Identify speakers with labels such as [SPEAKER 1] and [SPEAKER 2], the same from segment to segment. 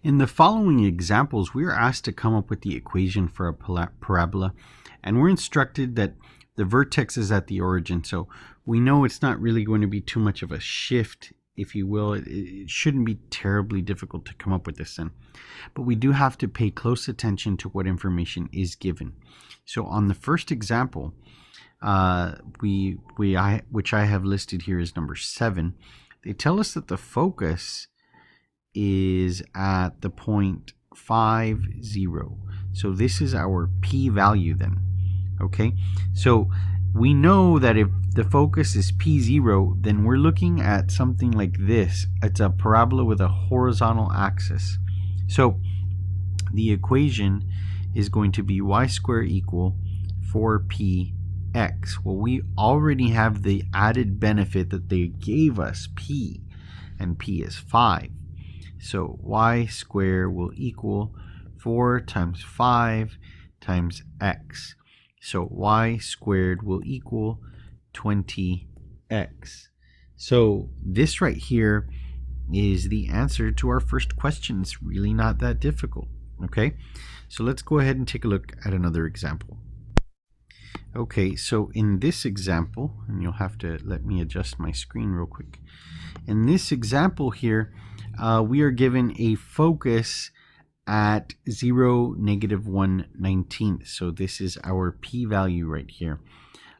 [SPEAKER 1] In the following examples, we are asked to come up with the equation for a parabola, and we're instructed that the vertex is at the origin, so we know it's not really going to be too much of a shift, if you will. It shouldn't be terribly difficult to come up with this then. But we do have to pay close attention to what information is given. So on the first example, which I have listed here as number 7, they tell us that the focus is at the point 5, 0. So this is our p-value then. Okay, so we know that if the focus is p0, then we're looking at something like this. It's a parabola with a horizontal axis. So the equation is going to be y squared equal 4px. Well, we already have the added benefit that they gave us, p, and p is 5. So y squared will equal 4 times 5 times x. So y squared will equal 20x. So this right here is the answer to our first question. It's really not that difficult. Okay, so let's go ahead and take a look at another example. Okay, so in this example, and you'll have to let me adjust my screen real quick. In this example here, we are given a focus at 0, -1/19. So this is our p-value right here.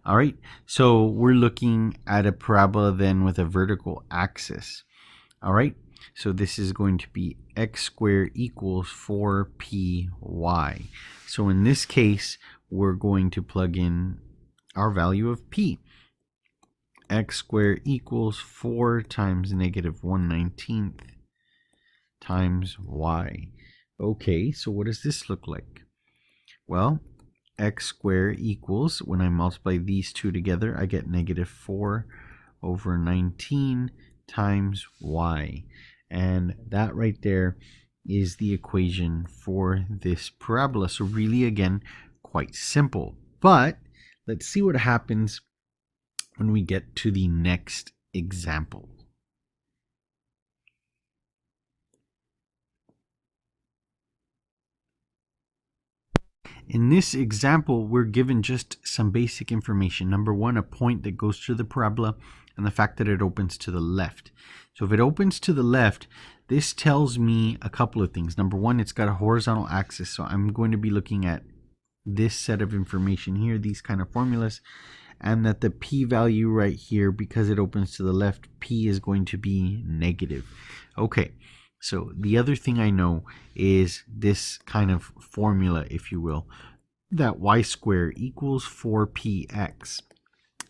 [SPEAKER 1] All right, so we're looking at a parabola then with a vertical axis. All right, so this is going to be x squared equals 4py. So in this case, we're going to plug in our value of p. X squared equals 4 times -1/19 times y. Okay, so what does this look like? Well, x squared equals, when I multiply these two together, I get -4/19 times y. And that right there is the equation for this parabola. So really, again, quite simple. But let's see what happens when we get to the next example. In this example, we're given just some basic information. Number 1, a point that goes through the parabola, and the fact that it opens to the left. So if it opens to the left, this tells me a couple of things. Number 1, it's got a horizontal axis, so I'm going to be looking at this set of information here, these kind of formulas, and that the p-value right here, because it opens to the left, p is going to be negative. Okay. So the other thing I know is this kind of formula, if you will, that y squared equals 4px.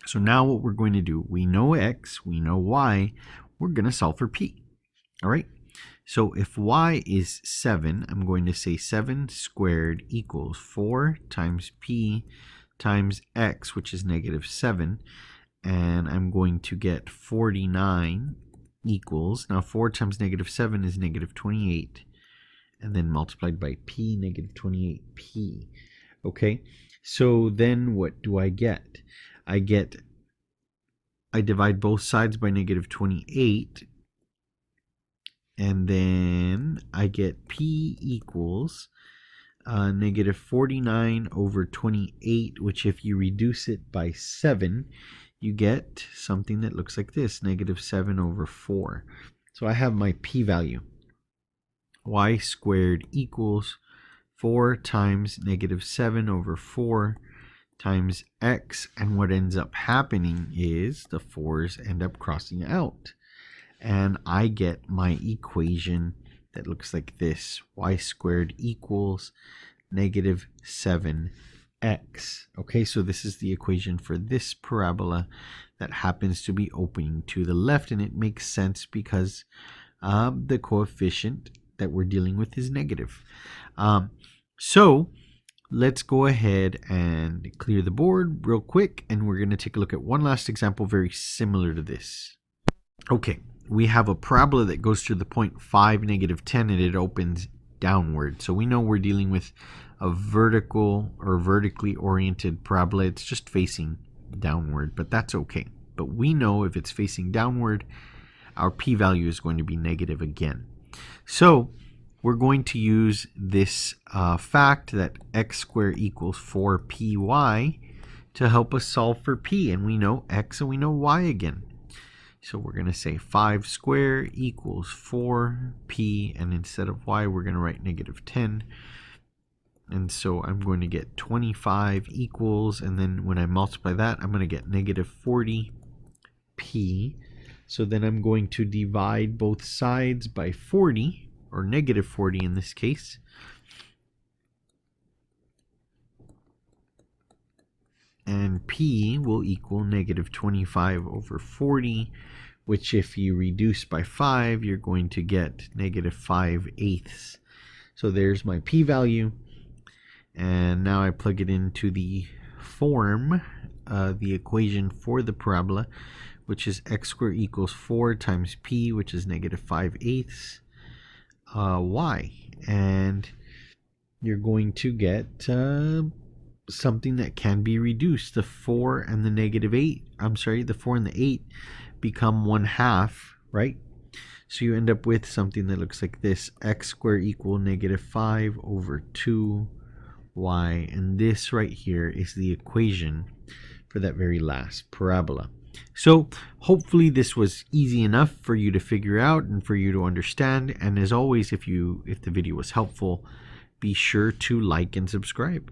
[SPEAKER 1] So now what we're going to do, we know x, we know y, we're going to solve for p. All right. So if y is 7, I'm going to say 7 squared equals 4 times p times x, which is -7. And I'm going to get 49 equals, now 4 times -7 is -28, and then multiplied by p, -28p. Okay, so then what do I get? I divide both sides by -28, and then I get p equals -49/28, which if you reduce it by 7, you get something that looks like this, -7/4. So I have my p-value. Y squared equals 4 times -7/4 times x, and what ends up happening is the 4's end up crossing out. And I get my equation that looks like this. Y squared equals -7x. Okay, so this is the equation for this parabola that happens to be opening to the left, and it makes sense because the coefficient that we're dealing with is negative. So let's go ahead and clear the board real quick, and we're going to take a look at one last example very similar to this. Okay, we have a parabola that goes through the point 5, -10, and it opens downward. So we know we're dealing with a vertical or vertically oriented parabola. It's just facing downward, but that's okay. But we know if it's facing downward, our p-value is going to be negative again. So we're going to use this fact that x squared equals 4py to help us solve for p. And we know x and we know y again. So we're going to say 5 squared equals 4p, and instead of y, we're going to write negative 10. And so I'm going to get 25 equals, and then when I multiply that, I'm going to get negative 40p. So then I'm going to divide both sides by 40, or negative 40 in this case. And p will equal negative 25 over 40, which if you reduce by 5, you're going to get negative 5/8. So there's my p-value. And now I plug it into the form, the equation for the parabola, which is x squared equals 4 times p, which is negative 5/8 y. And you're going to get something that can be reduced. The 4 and the negative 8, the 4 and the 8 become 1/2, right? So you end up with something that looks like this: x squared equal negative 5 over 2 y. And this right here is the equation for that very last parabola. So hopefully this was easy enough for you to figure out and for you to understand. And as always, if the video was helpful, be sure to like and subscribe.